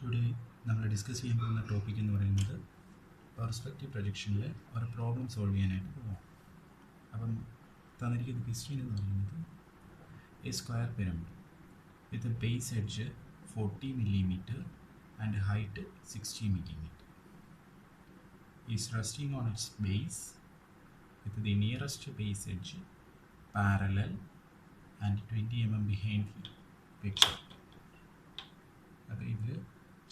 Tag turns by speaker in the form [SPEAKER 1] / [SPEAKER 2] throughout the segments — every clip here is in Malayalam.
[SPEAKER 1] ടുഡേ നമ്മൾ ഡിസ്കസ് ചെയ്യാൻ പോകുന്ന ടോപ്പിക് എന്ന് പറയുന്നത് പെർസ്പെക്റ്റീവ് പ്രൊജക്ഷനിലെ ഒരു പ്രോബ്ലം സോൾവ് ചെയ്യാനായിട്ട് പോകാം. അപ്പം തന്നിരിക്കുന്ന ക്വസ്റ്റ്യൻ എന്ന് പറയുന്നത് A square pyramid with base edge 40 millimeter and height 60 millimeter is resting on its base with the nearest base edge parallel and 20 mm behind the picture. അപ്പോൾ ഇതിൽ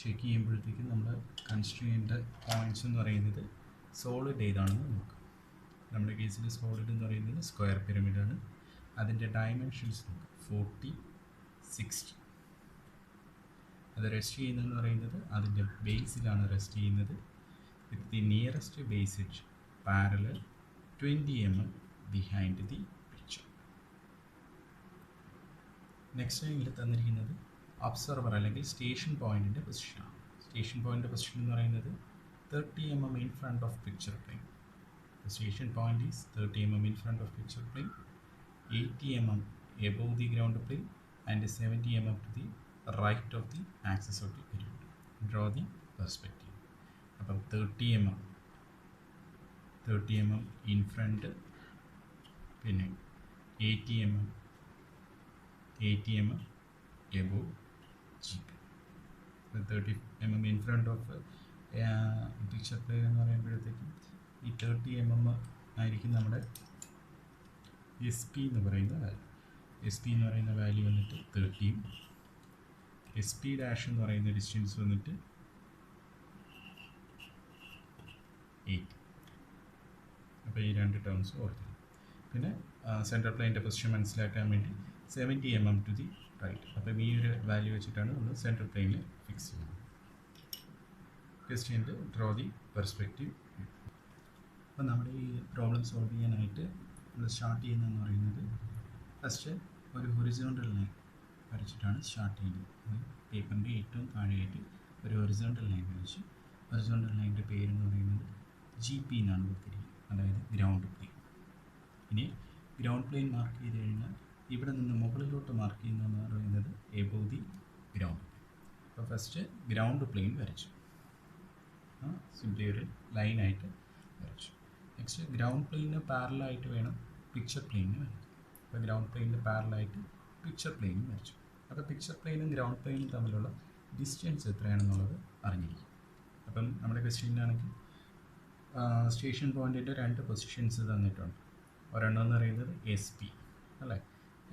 [SPEAKER 1] ചെക്ക് ചെയ്യുമ്പോഴത്തേക്കും നമ്മൾ കൺസിഡർ ചെയ്യേണ്ട പോയിൻറ്റ്സ് എന്ന് പറയുന്നത് സോളിഡ് ഏതാണെന്ന് നോക്കാം. നമ്മുടെ കേസിൽ സോളിഡ് എന്ന് പറയുന്നത് സ്ക്വയർ പിരമിഡാണ്. അതിൻ്റെ ഡയമെൻഷൻസ് നോക്കാം, 40, 60. അത് റെസ്റ്റ് ചെയ്യുന്നതെന്ന് പറയുന്നത് അതിൻ്റെ ബേസിലാണ് റെസ്റ്റ് ചെയ്യുന്നത്. With the nearest base edge parallel 20 mm behind the picture. Next ഇതിൽ തന്നിരിക്കുന്നത് ഒബ്സർവർ അല്ലെങ്കിൽ സ്റ്റേഷൻ പോയിൻറ്റിൻ്റെ പൊസിഷനാണ്. സ്റ്റേഷൻ പോയിൻ്റ് പൊസിഷൻ എന്ന് പറയുന്നത് 30 mm in front of picture plane. Station point is 30 mm in front of picture plane, 80 mm above the ground plane and 70 mm to the right of the axis of the pyramid. Draw the perspective. അപ്പം 30 mm ഇൻ ഫ്രണ്ട്, പിന്നെ 80 mm above GP. 30 mm in front of picture plane എന്ന് പറയുമ്പോഴത്തേക്കും ഈ 30 mm ആയിരിക്കും നമ്മുടെ എസ് പി എന്ന് പറയുന്ന വാല്യൂ. എസ് പി എന്ന് പറയുന്ന വാല്യൂ വന്നിട്ട് 30, എസ് പി ഡാഷ് എന്ന് പറയുന്ന ഡിസ്റ്റൻസ് വന്നിട്ട് 8. അപ്പോൾ ഈ രണ്ട് ടേംസ് ഓർക്കുക. പിന്നെ സെൻട്രൽ പ്ലെയിൻ്റെ പൊസിഷൻ മനസ്സിലാക്കാൻ വേണ്ടി 70 mm ടു ദി റൈറ്റ്. അപ്പം ഈ ഒരു വാല്യൂ വെച്ചിട്ടാണ് നമ്മൾ സെൻട്രൽ പ്ലെയിനിൽ ഫിക്സ് ചെയ്യുന്നത്. ക്വസ്റ്റ്യനിൽ ഡ്രോ ദി പെർസ്പെക്റ്റീവ്. അപ്പം നമ്മുടെ ഈ പ്രോബ്ലം സോൾവ് ചെയ്യാനായിട്ട് നമ്മൾ സ്റ്റാർട്ട് ചെയ്യുന്നതെന്ന് പറയുന്നത് ഫസ്റ്റ് ഒരു ഹൊറിസോണ്ടൽ ലൈൻ വരച്ചിട്ടാണ് സ്റ്റാർട്ട് ചെയ്യുന്നത്. പേപ്പറിൻ്റെ ഏറ്റവും താഴെയായിട്ട് ഒരു ഹൊറിസോണ്ടൽ ലൈൻ വരച്ച്, ഹൊറിസോണ്ടൽ ലൈനിൻ്റെ പേരെന്ന് പറയുന്നത് GP എന്നാണ് കൊടുത്തിരിക്കുന്നത്, അതായത് ഗ്രൗണ്ട് പ്ലെയിൻ. ഇനി ഗ്രൗണ്ട് പ്ലെയിൻ മാർക്ക് ചെയ്ത് കഴിഞ്ഞാൽ ഇവിടെ നിന്ന് മുകളിലോട്ട് മാർക്ക് ചെയ്യുന്നതെന്ന് പറയുന്നത് എബോവ് ദി ഗ്രൗണ്ട്. അപ്പോൾ ഫസ്റ്റ് ഗ്രൗണ്ട് പ്ലെയിൻ വരച്ചു, സിംപ്ലി ഒരു ലൈനായിട്ട് വരച്ചു. നെക്സ്റ്റ് ഗ്രൗണ്ട് പ്ലെയിനിന് പാരലായിട്ട് വേണം പിക്ചർ പ്ലെയിനിന് വരയ്ക്കും. അപ്പോൾ ഗ്രൗണ്ട് പ്ലെയിനിന് പാരലായിട്ട് പിക്ചർ പ്ലെയിനും വരച്ചു. അപ്പോൾ പിക്ചർ പ്ലെയിനും ഗ്രൗണ്ട് പ്ലെയിനും തമ്മിലുള്ള ഡിസ്റ്റൻസ് എത്രയാണെന്നുള്ളത് അറിഞ്ഞിരിക്കും. അപ്പം നമ്മുടെ ക്വസ്റ്റ്യനിലാണെങ്കിൽ സ്റ്റേഷൻ പോയിൻറ്റിൻ്റെ രണ്ട് പൊസിഷൻസ് തന്നിട്ടുണ്ട്. ഒരെണ്ണം എന്ന് പറയുന്നത് എസ് പി അല്ലേ.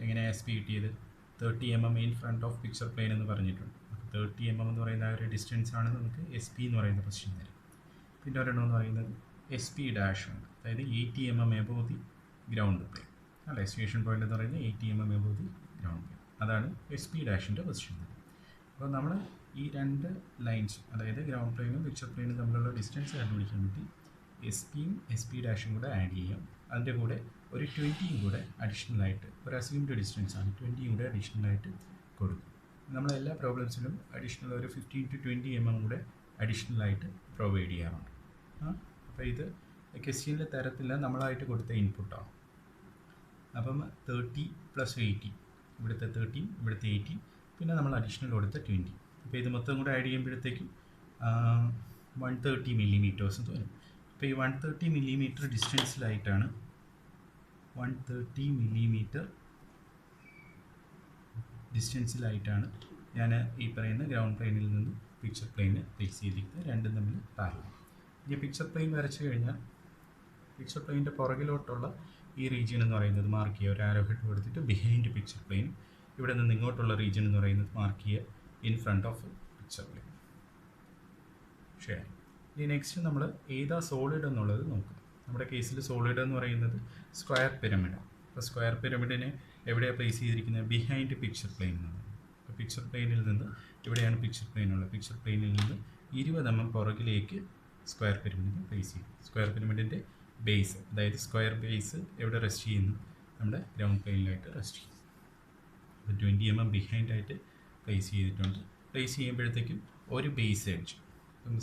[SPEAKER 1] എങ്ങനെ എസ് പി കിട്ടിയത്? 30 mm in front of picture plane എന്ന് പറഞ്ഞിട്ടുണ്ട്. 30 mm എന്ന് പറയുന്ന ആ ഒരു ഡിസ്റ്റൻസ് ആണ് നമുക്ക് എസ് പി എന്ന് പറയുന്ന പൊസിഷൻ തരും. പിന്നെ ഒരെണ്ണം എന്ന് പറയുന്നത് എസ് പി ഡാഷ് ഉണ്ട്, അതായത് 80 mm above the ground plain അല്ലേ. സ്റ്റേഷൻ പോയിൻ്റ് എന്ന് പറയുന്നത് 80 mm above the ground plain, അതാണ് എസ് പി ഡാഷിൻ്റെ പൊസിഷൻ തരും. അപ്പോൾ നമ്മൾ ഈ രണ്ട് ലൈൻസ്, അതായത് ഗ്രൗണ്ട് പ്ലെയിനും പിക്ചർ പ്ലെയിനും തമ്മിലുള്ള ഡിസ്റ്റൻസ് കണ്ടുപിടിക്കാൻ വേണ്ടി എസ് പിയും എസ് പി ഡാഷും കൂടെ ആഡ് ചെയ്യാം. അതിൻ്റെ കൂടെ ഒരു 20യും കൂടെ അഡീഷണലായിട്ട്, ഒരു അസ്യൂംഡ് ഡിസ്റ്റൻസ് ആണ്, 20യും കൂടെ അഡീഷണലായിട്ട് കൊടുക്കും. നമ്മളെല്ലാ പ്രോബ്ലംസിലും അഡീഷണൽ ഒരു 15 to 20 mm കൂടെ അഡീഷണലായിട്ട് പ്രൊവൈഡ് ചെയ്യാറുണ്ട്. അപ്പോൾ ഇത് ക്വസ്റ്റ്യനിലെ തരത്തില്ല, നമ്മളായിട്ട് കൊടുത്ത ഇൻപുട്ടാണ്. അപ്പം 30 + 80, ഇവിടുത്തെ 30, ഇവിടുത്തെ 80, പിന്നെ നമ്മൾ അഡീഷണൽ കൊടുത്ത 20. അപ്പോൾ ഇത് മൊത്തം കൂടെ ആഡ് ചെയ്യുമ്പോഴത്തേക്കും 130 mm തോന്നും. അപ്പോൾ ഈ 130 mm ഡിസ്റ്റൻസിലായിട്ടാണ് 130 mm ഡിസ്റ്റൻസിലായിട്ടാണ് ഞാൻ ഈ പറയുന്ന ഗ്രൗണ്ട് പ്ലെയിനിൽ നിന്ന് പിക്ചർ പ്ലെയിന് ഫിക്സ് ചെയ്തിരിക്കുന്നത്, രണ്ടും തമ്മിൽ പാരലൽ. ഇനി പിക്ചർ പ്ലെയിൻ വരച്ച് കഴിഞ്ഞാൽ പിക്ചർ പ്ലെയിൻ്റെ പുറകിലോട്ടുള്ള ഈ റീജിയൻ എന്ന് പറയുന്നത് മാർക്ക് ചെയ്യുക, ഒരു ആരോ ഹെഡ് കൊടുത്തിട്ട് ബിഹൈൻഡ് പിക്ചർ പ്ലെയിൻ. ഇവിടെ നിന്ന് ഇങ്ങോട്ടുള്ള റീജിയൻ എന്ന് പറയുന്നത് മാർക്ക് ചെയ്യുക in front of picture plane. ശരി. ഇനി നെക്സ്റ്റ് നമ്മൾ ഏതാ സോളിഡ് എന്നുള്ളത് നോക്കുക. നമ്മുടെ കേസിൽ സോളിഡ് എന്ന് പറയുന്നത് സ്ക്വയർ പിരമിഡാണ്. അപ്പോൾ സ്ക്വയർ പിരമിഡിനെ എവിടെയാണ് പ്ലേസ് ചെയ്തിരിക്കുന്നത്? ബിഹൈൻഡ് പിക്ചർ പ്ലെയിൻ എന്നാണ്. അപ്പോൾ പിക്ചർ പ്ലെയിനിൽ നിന്ന് ഇവിടെയാണ് പിക്ചർ പ്ലെയിൻ ഉള്ളത്. പിക്ചർ പ്ലെയിനിൽ നിന്ന് 20 mm പുറകിലേക്ക് സ്ക്വയർ പിരമിഡിനെ പ്ലേസ് ചെയ്യും. സ്ക്വയർ പിരമിഡിൻ്റെ ബേസ്, അതായത് സ്ക്വയർ ബേസ് എവിടെ റെസ്റ്റ് ചെയ്യുന്നു? നമ്മുടെ ഗ്രൗണ്ട് പ്ലെയിനിലായിട്ട് റെസ്റ്റ് ചെയ്യും. അപ്പോൾ 20 mm ബിഹൈൻഡായിട്ട് പ്ലേസ് ചെയ്തിട്ടുണ്ട്. പ്ലേസ് ചെയ്യുമ്പോഴത്തേക്കും ഒരു ബേസ് എഡ്ജ്,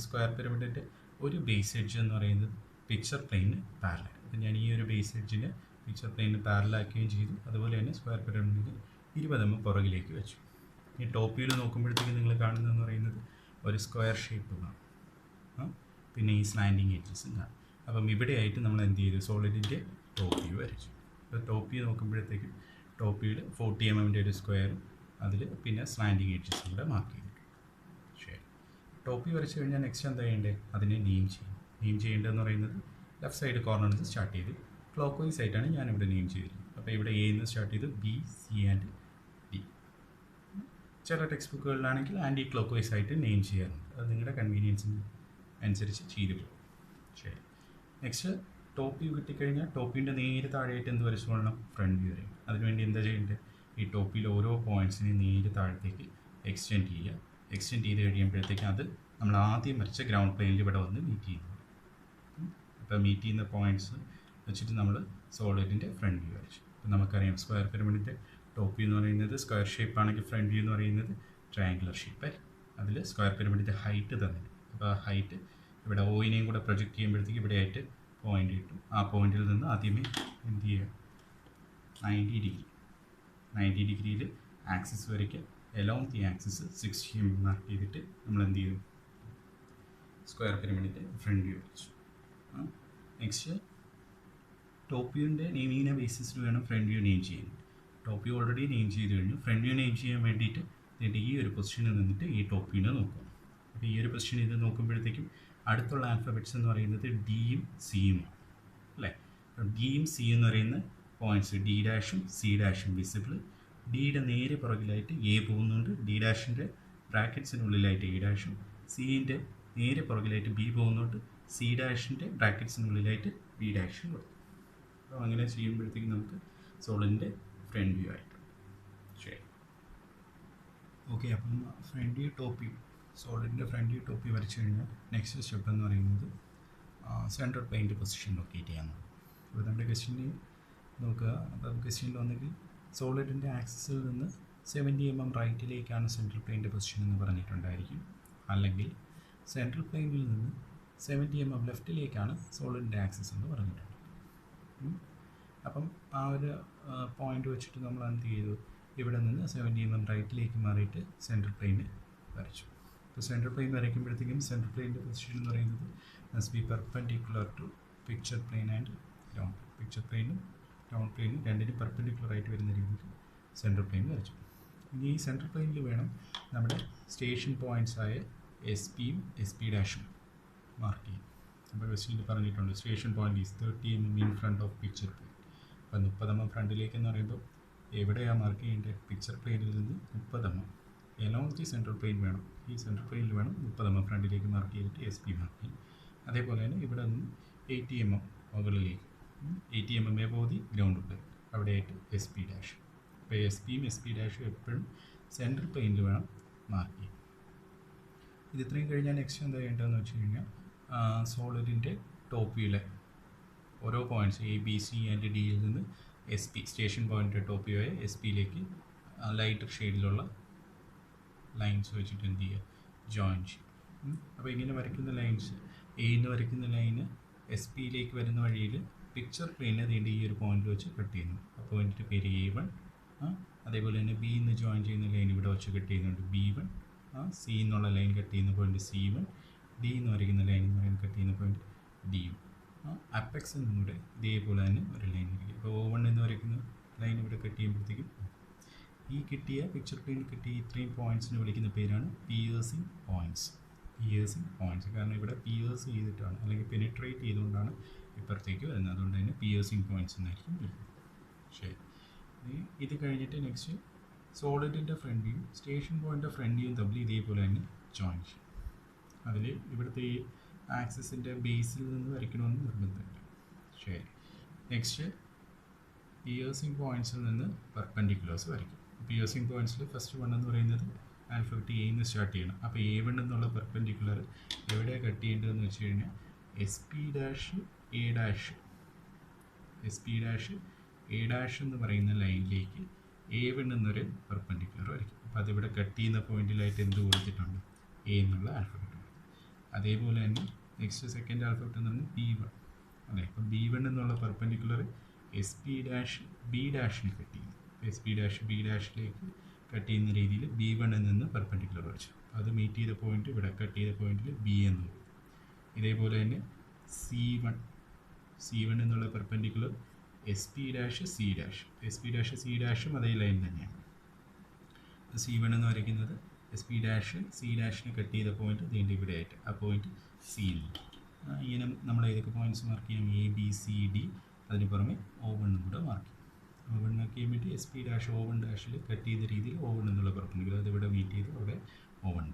[SPEAKER 1] സ്ക്വയർ പിരമിഡിൻ്റെ ഒരു ബേസ് എഡ്ജ് എന്ന് പറയുന്നത് പിക്ചർ പ്ലെയിനിന് പാരലൽ. അപ്പോൾ ഞാൻ ഈ ഒരു ബേസ് എഡ്ജിന് പിക്ചർ പ്ലെയിനിന് പാരലാക്കുകയും ചെയ്തു. അതുപോലെ തന്നെ സ്ക്വയർ പിരമിഡിന് 20 mm പുറകിലേക്ക് വെച്ചു. ഈ ടോപ്പ് വ്യൂവിൽ നോക്കുമ്പോഴത്തേക്കും നിങ്ങൾ കാണുന്നതെന്ന് പറയുന്നത് ഒരു സ്ക്വയർ ഷേപ്പ് കാണും, പിന്നെ ഈ സ്ലാൻഡിങ് എഡ്ജസും കാണും. അപ്പം ഇവിടെയായിട്ട് നമ്മൾ എന്ത് ചെയ്തു, സോളിഡിൻ്റെ ടോപ്പ് വ്യൂ വരച്ചു. അപ്പോൾ ടോപ്പ് വ്യൂ നോക്കുമ്പോഴത്തേക്കും ടോപ്പ് വ്യൂവിൽ 40 mm ഒരു സ്ക്വയറും അതിൽ പിന്നെ സ്ലാൻഡിങ് എഡ്ജസും കൂടെ മാർക്ക് ചെയ്തിട്ടുണ്ട്. ശരി, ടോപ്പ് വ്യൂ വരച്ച് കഴിഞ്ഞാൽ നെക്സ്റ്റ് എന്താ ചെയ്യേണ്ടത്, അതിനെ നെയിം ചെയ്യും. നെയിം ചെയ്യേണ്ടതെന്ന് പറയുന്നത് ലെഫ്റ്റ് സൈഡ് കോർണറിൽ നിന്ന് സ്റ്റാർട്ട് ചെയ്ത് ക്ലോക്ക് വൈസ് ആയിട്ടാണ് ഞാനിവിടെ നെയിം ചെയ്തിരിക്കുന്നത്. അപ്പോൾ ഇവിടെ എ നിന്ന് സ്റ്റാർട്ട് ചെയ്ത് ബി, സി ആൻഡ് ഡി. ചില ടെക്സ്റ്റ് ബുക്കുകളിലാണെങ്കിൽ ആൻറ്റി ക്ലോക്ക് വൈസ് ആയിട്ട് നെയിം ചെയ്യാറുണ്ട്. അത് നിങ്ങളുടെ കൺവീനിയൻസിന് അനുസരിച്ച് ചെയ്തു പോകും. ശരി, നെക്സ്റ്റ് ടോപ്പ് വ്യൂ കിട്ടിക്കഴിഞ്ഞാൽ ടോപ്പിൻ്റെ നേരെ താഴെയായിട്ട് എന്ത് വരച്ചു കൊള്ളണം, ഫ്രണ്ട് വ്യൂ വരും. അതിനുവേണ്ടി എന്താ ചെയ്യേണ്ടത്, ഈ ടോപ്പിൽ ഓരോ പോയിൻറ്റ്സിനെയും നേരെ താഴത്തേക്ക് എക്സ്റ്റെൻഡ് ചെയ്യുക. എക്സ്റ്റെൻഡ് ചെയ്ത് കഴിയുമ്പോഴത്തേക്ക് അത് നമ്മൾ ആദ്യം വരച്ച ഗ്രൗണ്ട് പ്ലെയിനിൽ ഇവിടെ വന്ന് മീറ്റ് ചെയ്യുന്നു. അപ്പോൾ മീറ്റ് ചെയ്യുന്ന പോയിൻറ്റ്സ് വെച്ചിട്ട് നമ്മൾ സോളിഡിൻ്റെ ഫ്രണ്ട് വ്യൂ വരച്ചു. അപ്പോൾ നമുക്കറിയാം സ്ക്വയർ പിരമിഡിൻ്റെ ടോപ്പ് വ്യൂ എന്ന് പറയുന്നത് സ്ക്വയർ ഷേപ്പ് ആണെങ്കിൽ ഫ്രണ്ട് വ്യൂ എന്ന് പറയുന്നത് ട്രയാങ്കുലർ ഷേപ്പ്. അതിൽ സ്ക്വയർ പിരമിഡിൻ്റെ ഹൈറ്റ് തന്നിട്ടുണ്ട്. അപ്പോൾ ആ ഹൈറ്റ് ഇവിടെ ഓയിനെയും കൂടെ പ്രൊജക്റ്റ് ചെയ്യുമ്പോഴത്തേക്ക് ഇവിടെ ആയിട്ട് പോയിൻ്റ് കിട്ടും. ആ പോയിന്റിൽ നിന്ന് ആദ്യമേ എന്ത് ചെയ്യുക, 90 ഡിഗ്രിയിൽ ആക്സിസ് വരയ്ക്കുക. Along the axis 60 mm mark ചെയ്തിട്ട് നമ്മൾ എന്ത് ചെയ്തു, സ്ക്വയർ പിരമിഡിൻ്റെ ഫ്രണ്ട് വ്യൂ വരച്ചു. നെക്സ്റ്റ് ടോപ്പ് വ്യൂവിൻ്റെ നെയിമിങ്ങിനെ ബേസിസിൽ വേണം ഫ്രണ്ട് വ്യൂ നെയിം ചെയ്യാൻ. ടോപ്പ് വ്യൂ ഓൾറെഡി നെയിം ചെയ്ത് കഴിഞ്ഞു. ഫ്രണ്ട് വ്യൂ നെയിം ചെയ്യാൻ വേണ്ടിയിട്ട് ഈ ഒരു പൊസിഷനിൽ നിന്നിട്ട് ഈ ടോപ്പ് വ്യൂവിനെ നോക്കും. അപ്പോൾ ഈ ഒരു പൊസിഷനിൽ ഇത് നോക്കുമ്പോഴത്തേക്കും അടുത്തുള്ള ആൽഫബറ്റ്സ് എന്ന് പറയുന്നത് ഡിയും സിയും അല്ലേ. ഡിയും സി എന്ന് പറയുന്ന പോയിൻറ്റ്സ് ഡി ഡാഷും സി ഡാഷും വിസിബിൾ. ഡിയുടെ നേരെ പുറകിലായിട്ട് എ പോകുന്നുണ്ട്. ഡി ഡാഷിൻ്റെ ബ്രാക്കറ്റ്സിനുള്ളിലായിട്ട് എ ഡാഷും, സിൻ്റെ നേരെ പുറകിലായിട്ട് ബി പോകുന്നുണ്ട്. സി ഡാഷിൻ്റെ ബ്രാക്കറ്റ്സിനുള്ളിലായിട്ട് ബി ഡാഷും കൊടുക്കും. അപ്പോൾ അങ്ങനെ ചെയ്യുമ്പോഴത്തേക്കും നമുക്ക് സോളിഡിൻ്റെ ഫ്രണ്ട് വ്യൂ ആയിട്ട്. ശരി, ഓക്കെ. അപ്പം ഫ്രണ്ട് വ്യൂ ടോപ്പ് വ്യൂ, സോളിഡിൻ്റെ ഫ്രണ്ട് വ്യൂ ടോപ്പ് വ്യൂ വരച്ചു കഴിഞ്ഞാൽ നെക്സ്റ്റ് സ്റ്റെപ്പ് എന്ന് പറയുന്നത് സെൻട്രൽ പ്ലെയിൻ്റെ പൊസിഷൻ ലൊക്കേറ്റ് ചെയ്യാമെന്നാണ്. അപ്പോൾ നമ്മുടെ ക്വസ്റ്റ്യനിൽ നോക്കുക. അപ്പോൾ ക്വസ്റ്റ്യനിൽ വന്നെങ്കിൽ സോളിഡിൻ്റെ ആക്സിസിൽ നിന്ന് 70 mm റൈറ്റിലേക്കാണ് സെൻട്രൽ പ്ലെയിൻ്റെ പൊസിഷൻ എന്ന് പറഞ്ഞിട്ടുണ്ടായിരിക്കും. അല്ലെങ്കിൽ സെൻട്രൽ പ്ലെയിനിൽ നിന്ന് 70 mm ലെഫ്റ്റിലേക്കാണ് സോളിഡിൻ്റെ ആക്സിസ് എന്ന് പറഞ്ഞിട്ടുണ്ട്. അപ്പം ആ ഒരു പോയിൻ്റ് വെച്ചിട്ട് നമ്മൾ എന്ത് ചെയ്തു, ഇവിടെ നിന്ന് 70 mm റൈറ്റിലേക്ക് മാറിയിട്ട് സെൻട്രൽ പ്ലെയിന് വരച്ചു. അപ്പോൾ സെൻട്രൽ പ്ലെയിൻ വരയ്ക്കുമ്പോഴത്തേക്കും സെൻട്രൽ പ്ലെയിൻ്റെ പൊസിഷൻ എന്ന് പറയുന്നത് must be perpendicular to picture plane and ground. Picture പ്ലെയിനും ഗ്രൗണ്ട് പ്ലെയിനും രണ്ടിനും പെർപെൻഡിക്കുലർ ആയിട്ട് വരുന്ന രീതിയിൽ സെൻട്രൽ പ്ലെയിൻ വരച്ചു. ഇനി ഈ സെൻട്രൽ പ്ലെയിനിൽ വേണം നമ്മുടെ സ്റ്റേഷൻ പോയിൻറ്റ്സ് ആയ എസ് പിയും എസ് പി ഡാഷും മാർക്ക് ചെയ്യും. അപ്പോൾ ക്വസ്റ്റ്യനിൽ പറഞ്ഞിട്ടുണ്ട് station point is 30 mm in front of picture plane. അപ്പോൾ 30 mm ഫ്രണ്ടിലേക്ക് എന്ന് പറയുമ്പോൾ എവിടെയാണ് മാർക്ക് ചെയ്യേണ്ടത്, പിക്ചർ പ്ലെയിനിൽ നിന്ന് 30 mm along the central plain വേണം. ഈ സെൻട്രൽ പ്ലെയിനിൽ വേണം 30 mm ഫ്രണ്ടിലേക്ക് മാർക്ക് ചെയ്തിട്ട് എസ് പി മാർക്ക് ചെയ്യും. അതേപോലെ തന്നെ ഇവിടെ നിന്ന് 80 mm മുകളിലേക്ക്, 80 mm above the ground plane, അവിടെയായിട്ട് എസ് പി ഡാഷ്. അപ്പോൾ എസ് പിയും എസ് പി ഡാഷും എപ്പോഴും സെൻട്രൽ പ്ലെയിനിൽ വേണം മാർക്ക് ചെയ്യും. ഇത് ഇത്രയും കഴിഞ്ഞാൽ നെക്സ്റ്റ് എന്താ ചെയ്യേണ്ടതെന്ന് വെച്ച് കഴിഞ്ഞാൽ സോളിഡിൻ്റെ ടോപ്പ് വ്യൂയിലെ ഓരോ points A B C and ഡിയിൽ നിന്ന് S P station point top view ആയ എസ് പിയിലേക്ക് ലൈറ്റർ ഷെയ്ഡിലുള്ള ലൈൻസ് വെച്ചിട്ട് എന്ത് ചെയ്യുക, ജോയിൻ ചെയ്യും. അപ്പോൾ ഇങ്ങനെ വരയ്ക്കുന്ന ലൈൻസ്, എന്ന് വരയ്ക്കുന്ന ലൈന് എസ് പിയിലേക്ക് വരുന്ന വഴിയിൽ പിക്ചർ പ്ലെയിനെ അതിൻ്റെ ഈ ഒരു പോയിന്റ് വെച്ച് കട്ട് ചെയ്യുന്നു. ആ പോയിൻറ്റിൻ്റെ പേര് A1. അതേപോലെ തന്നെ ബി എന്ന് ജോയിൻ ചെയ്യുന്ന ലൈൻ ഇവിടെ വെച്ച് കട്ട് ചെയ്യുന്നുണ്ട് B1. സി എന്നുള്ള ലൈൻ കട്ട് ചെയ്യുന്ന പോയിന്റ് C1. ഡി എന്ന് വരയ്ക്കുന്ന ലൈൻ എന്ന് പറയുന്നത് കട്ട് ചെയ്യുന്ന പോയിന്റ് D1. അപ്പെക്സ് എന്നും കൂടെ ഇതേപോലെ തന്നെ ഒരു ലൈൻ വരയ്ക്കുക. അപ്പോൾ O1 എന്ന് വരയ്ക്കുന്ന ലൈൻ ഇവിടെ കട്ട് ചെയ്യുമ്പോഴത്തേക്കും ഈ കിട്ടിയ പിക്ചർ പ്ലെയിൻ കിട്ടിയ ഇത്രയും പോയിൻറ്റ്സിന് വിളിക്കുന്ന പേരാണ് പിയേഴ്സിങ് പോയിൻറ്റ്സ്. പിയേഴ്സിങ് പോയിൻറ്റ്സ് കാരണം ഇവിടെ പിയേഴ്സ് ചെയ്തിട്ടാണ് അല്ലെങ്കിൽ പെനിട്രേറ്റ് ചെയ്തുകൊണ്ടാണ് ഇപ്പുറത്തേക്ക് വരുന്നത്. അതുകൊണ്ട് തന്നെ പിയേഴ്സിങ് പോയിൻറ്റ്സ് എന്നായിരിക്കും വരുന്നത്. ശരി, ഇത് കഴിഞ്ഞിട്ട് നെക്സ്റ്റ് സോളിഡിൻ്റെ front view station point front view തമ്മിൽ ഇതേപോലെ തന്നെ ജോയിൻ ചെയ്യും. അതിൽ ഇവിടുത്തെ ഈ ആക്സിസിൻ്റെ ബേസിൽ നിന്ന് വരയ്ക്കണമെന്ന് നിർബന്ധമുണ്ട്. ശരി, നെക്സ്റ്റ് പിയേഴ്സിങ് പോയിൻറ്റ്സിൽ നിന്ന് പെർപെൻഡിക്കുലേഴ്സ് വരയ്ക്കും. പിയേഴ്സിങ് പോയിൻറ്റ്സിൽ ഫസ്റ്റ് വൺ എന്ന് പറയുന്നത് ആൽഫബറ്റ് എ നിന്ന് സ്റ്റാർട്ട് ചെയ്യണം. അപ്പോൾ A1 എന്നുള്ള പെർപെൻഡിക്കുലർ എവിടെയാണ് കട്ട് ചെയ്യേണ്ടതെന്ന് വെച്ച് കഴിഞ്ഞാൽ S P dash A dash, S P dash A dash എന്ന് പറയുന്ന ലൈനിലേക്ക് A1 എന്നൊരു പെർപെൻഡിക്കുലർ വരയ്ക്കും. അപ്പോൾ അതിവിടെ കട്ട് ചെയ്യുന്ന പോയിന്റിലായിട്ട് എന്ത് കൊടുത്തിട്ടുണ്ട്, എ എന്നുള്ള ആൽഫബറ്റ്. അതേപോലെ തന്നെ നെക്സ്റ്റ് സെക്കൻഡ് ആൽഫബറ്റ് എന്ന് പറഞ്ഞാൽ B1 അല്ലേ. അപ്പോൾ B1 എന്നുള്ള perpendicular S P dash B ഡാഷിന് കട്ട് ചെയ്യുന്നു. എസ് പി ഡാഷ് ബി ഡാഷിലേക്ക് കട്ട് ചെയ്യുന്ന രീതിയിൽ B1 നിന്ന് പെർപെൻഡിക്കുലർ വരച്ചു. അത് മീറ്റ് ചെയ്ത പോയിന്റ് ഇവിടെ കട്ട് ചെയ്ത പോയിന്റിൽ ബി എന്ന് വരും. ഇതേപോലെ തന്നെ C1 എന്നുള്ള perpendicular S P dash C ഡാഷും അതേ ലൈൻ തന്നെയാണ്. C1 എന്ന് വരയ്ക്കുന്നത് എസ് പി ഡാഷ് സി ഡാഷിനെ കട്ട് ചെയ്ത പോയിന്റ് നീണ്ട ഇവിടെ ആയിട്ട് ആ പോയിന്റ് സി എന്ന്. ഇങ്ങനെ നമ്മൾ ഏതൊക്കെ പോയിന്റ്സ് മാർക്ക് ചെയ്യാം? എ ബി സി ഡി, അതിന് പുറമെ O1 കൂടെ മാർക്ക് ചെയ്യും. O1 മാർക്ക് ചെയ്യാൻ വേണ്ടി എസ് പി ഡാഷ് O1 ഡാഷിൽ കട്ട് ചെയ്ത രീതിയിൽ O1 എന്നുള്ള പെർപെൻഡിക്കുലർ അത് ഇവിടെ മീറ്റ് ചെയ്ത് അവിടെ O1.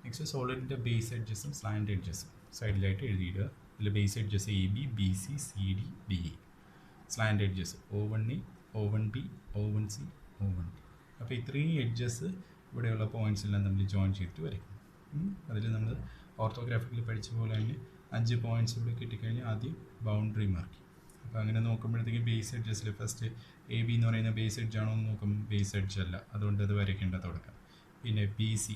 [SPEAKER 1] നെക്സ്റ്റ് സോളിഡിൻ്റെ ബേസ് എഡ്ജസും സ്ലാൻഡ് എഡ്ജസും സൈഡിലായിട്ട് എഴുതിയിടുക. ഇതിൽ base edges A B, B C, C D, D A. Slant edges O1A, O1B, O1C, O1D. അപ്പോൾ ഇത്രയും എഡ്ജസ് ഇവിടെയുള്ള പോയിൻറ്റ്സ് എല്ലാം നമ്മൾ ജോയിൻ ചെയ്തിട്ട് വരയ്ക്കും. അതിൽ നമ്മൾ ഓർത്തോഗ്രാഫിക്കിൽ പഠിച്ച പോലെ തന്നെ 5 പോയിൻറ്റ്സ് ഇവിടെ കിട്ടിക്കഴിഞ്ഞാൽ ആദ്യം ബൗണ്ടറി മാർക്ക് ചെയ്യും. അപ്പോൾ അങ്ങനെ നോക്കുമ്പോഴത്തേക്കും ബേസ് എഡ്ജസിൽ ഫസ്റ്റ് എ ബി എന്ന് പറയുന്ന ബേസ് എഡ്ജ് ആണോ എന്ന് നോക്കുമ്പോൾ ബേസ് എഡ്ജ് അല്ല, അതുകൊണ്ട് അത് വരയ്ക്കേണ്ട തുടക്കം. പിന്നെ ബി സി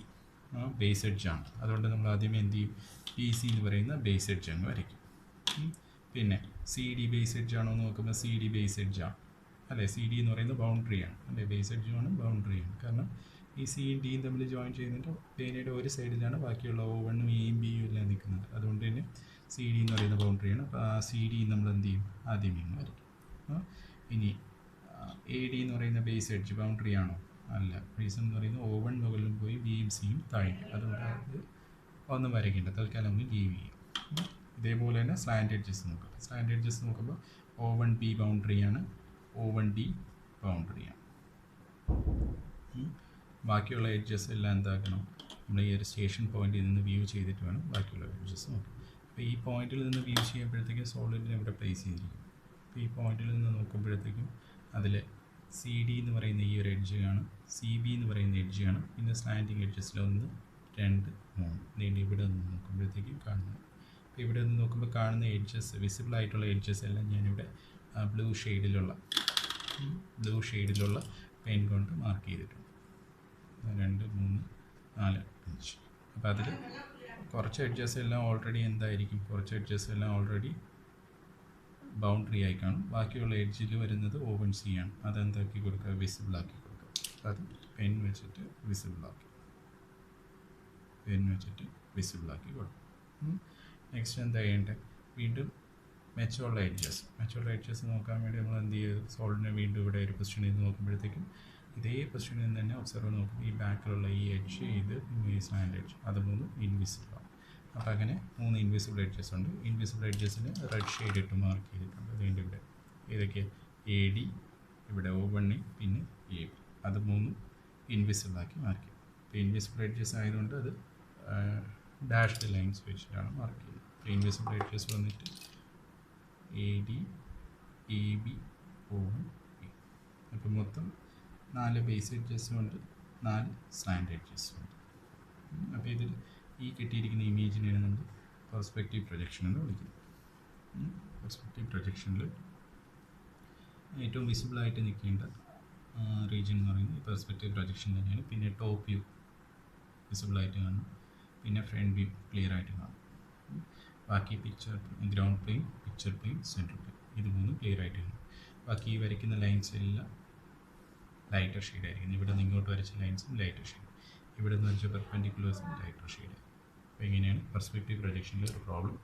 [SPEAKER 1] ബേസ് എഡ്ജാണ്, അതുകൊണ്ട് നമ്മൾ ആദ്യം എന്ത് ചെയ്യും? ബി സി എന്ന് പറയുന്ന ബേസ് എഡ്ജ് അങ്ങ് വരയ്ക്കും. പിന്നെ സി ഡി ബേസ് എഡ്ജ് ആണോ എന്ന് നോക്കുമ്പോൾ സി ഡി ബേസ് എഡ്ജാണ് അല്ലേ. സി ഡി എന്ന് പറയുന്നത് ബൗണ്ടറിയാണ് അല്ലേ, ബേസ് എഡ്ജുമാണ് ബൗണ്ടറിയാണ്. കാരണം ഈ സിയും ഡിയും തമ്മിൽ ജോയിൻ ചെയ്യുന്നുണ്ട് പേനയുടെ ഒരു സൈഡിലാണ് ബാക്കിയുള്ള O1ഉം എയും ബിയും എല്ലാം നിൽക്കുന്നത്. അതുകൊണ്ട് തന്നെ സി ഡി എന്ന് പറയുന്ന ബൗണ്ടറിയാണ്. അപ്പോൾ ആ സി ഡി നമ്മൾ എന്ത് ചെയ്യും? ആദ്യം ഇന്ന് വരയ്ക്കും. ഇനി എ ഡി എന്ന് പറയുന്ന ബേസ് എഡ്ജ് ബൗണ്ടറി ആണോ? അല്ല. റീസൺ എന്ന് പറയുന്നത് O1 മുകളിലും പോയി ബിയും സിയും താഴെ, അതുകൊണ്ട് അത് ഒന്നും വരയ്ക്കേണ്ട, തൽക്കാലം ഒന്ന് ലീവ് ചെയ്യും. ഇതേപോലെ തന്നെ സ്ലാൻഡ് എഡ്ജസ് നോക്കാം. സ്ലാൻഡ് എഡ്ജസ് നോക്കുമ്പോൾ O1B ബൗണ്ടറിയാണ്, O1D ബൗണ്ടറിയാണ്. ബാക്കിയുള്ള എഡ്ജസ് എല്ലാം എന്താക്കണം? നമ്മൾ ഈ ഒരു സ്റ്റേഷൻ പോയിന്റിൽ നിന്ന് വ്യൂ ചെയ്തിട്ട് വേണം ബാക്കിയുള്ള എഡ്ജസ് നോക്കാം. അപ്പോൾ ഈ പോയിന്റിൽ നിന്ന് വ്യൂ ചെയ്യുമ്പോഴത്തേക്കും സോളിഡിനെ ഇവിടെ പ്ലേസ് ചെയ്തിരിക്കും. അപ്പോൾ ഈ പോയിന്റിൽ നിന്ന് നോക്കുമ്പോഴത്തേക്കും അതിൽ സി ഡി എന്ന് പറയുന്ന ഈ ഒരു എഡ്ജ് കാണും, സി ബി എന്ന് പറയുന്ന എഡ്ജ് കാണും, പിന്നെ സ്ലാൻഡിങ് എഡ്ജസിൽ 1, 2, 3 നീണ്ട് ഇവിടെ നിന്ന് നോക്കുമ്പോഴത്തേക്കും കാണുന്നത്. അപ്പോൾ ഇവിടെ നിന്ന് നോക്കുമ്പോൾ കാണുന്ന എഡ്ജസ്, വിസിബിൾ ആയിട്ടുള്ള എഡ്ജസ് എല്ലാം ഞാനിവിടെ ബ്ലൂ ഷെയ്ഡിലുള്ള പെയിൻ കൊണ്ട് മാർക്ക് ചെയ്തിട്ടുണ്ട്. 2, 3, 4, 5. അപ്പോൾ അതിൽ കുറച്ച് എഡ്ജസ് എല്ലാം ഓൾറെഡി എന്തായിരിക്കും? കുറച്ച് എഡ്ജസ് എല്ലാം ഓൾറെഡി ബൗണ്ടറി ആയി കാണും. ബാക്കിയുള്ള എഡ്ജിൽ വരുന്നത് O1C ആണ്. അതെന്താക്കി കൊടുക്കുക? വിസിബിളാക്കി കൊടുക്കുക. അത് പെൻ വെച്ചിട്ട് വിസിബിളാക്കി കൊടുക്കും. നെക്സ്റ്റ് എന്താ ചെയ്യേണ്ടത്? വീണ്ടും മെച്ചുള്ള എഡ്ജസ് നോക്കാൻ വേണ്ടി നമ്മൾ എന്ത് ചെയ്യും? സോളിഡിനെ വീണ്ടും ഇവിടെ ഒരു പൊസിഷനിൽ നിന്ന് നോക്കുമ്പോഴത്തേക്കും ഇതേ പൊസിഷനിൽ നിന്ന് തന്നെ ഒബ്സർവ് നോക്കുമ്പോൾ ഈ ബാക്കിലുള്ള ഈ എഡ്ജ്, ഇത് ഈ സ്ലാൻഡ് എഡ്ജ്, അത് 3 ഇൻവിസിബിളാണ്. അപ്പോൾ അങ്ങനെ 3 ഇൻവിസിബിൾ എഡ്ജസ് ഉണ്ട്. ഇൻവിസിബിൾ എഡ്ജസിന് റെഡ് ഷെയ്ഡ് ഇട്ട് മാർക്ക് ചെയ്തിട്ടുണ്ട്. വീണ്ടും ഇവിടെ ഏതൊക്കെ? എ ഡി, ഇവിടെ O1A, പിന്നെ എ ബി, അത് 3 ഇൻവിസിബിളാക്കി മാർക്ക് ചെയ്യും. ഇപ്പോൾ ഇൻവിസിബിൾ എഡ്ജസ് ആയതുകൊണ്ട് അത് ഡാഷ്ഡ് ലൈൻസ് വെച്ചിട്ടാണ് മാർക്ക് ചെയ്യുന്നത്. അപ്പോൾ ഇൻവിസിബിൾ എഡ്ജസ് വന്നിട്ട് A D, A B, O1, A. അപ്പോൾ മൊത്തം 4 ബേസ് എഡ്ജസും ഉണ്ട്, 4 സ്ലാൻഡ് എഡ്ജസും ഉണ്ട്. അപ്പോൾ ഇതിൽ ഈ കിട്ടിയിരിക്കുന്ന ഇമേജിനെയാണ് നമ്മൾ പെർസ്പെക്റ്റീവ് പ്രൊജക്ഷൻ എന്ന് വിളിക്കുന്നത്. പെർസ്പെക്റ്റീവ് പ്രൊജക്ഷനിൽ ഏറ്റവും വിസിബിളായിട്ട് നിൽക്കേണ്ട റീജിയൻ എന്ന് പറയുന്നത് പെർസ്പെക്റ്റീവ് പ്രൊജക്ഷൻ തന്നെയാണ്. പിന്നെ ടോപ്പ് വ്യൂ വിസിബിളായിട്ട് കാണും, പിന്നെ ഫ്രണ്ട് വ്യൂ ക്ലിയർ ആയിട്ട് കാണും. ബാക്കി ground plain, picture plain, central plain, ഇത് 3 ക്ലിയർ ആയിട്ട് കാണും. ബാക്കി ഈ വരയ്ക്കുന്ന ലൈൻസ് എല്ലാം ലൈറ്റർ ഷെയ്ഡ് ആയിരിക്കും. ഇവിടെ നിന്ന് ഇങ്ങോട്ട് വരച്ച ലൈൻസും ലൈറ്റർ ഷെയ്ഡ്, ഇവിടെ നിന്ന് വരച്ച പെർപെൻഡിക്കുലേഴ്സും ലൈറ്റർ ഷെയ്ഡ്. അപ്പോൾ ഇങ്ങനെയാണ് പെർസ്പെക്റ്റീവ് പ്രൊജക്ഷനിലെ ഒരു പ്രോബ്ലം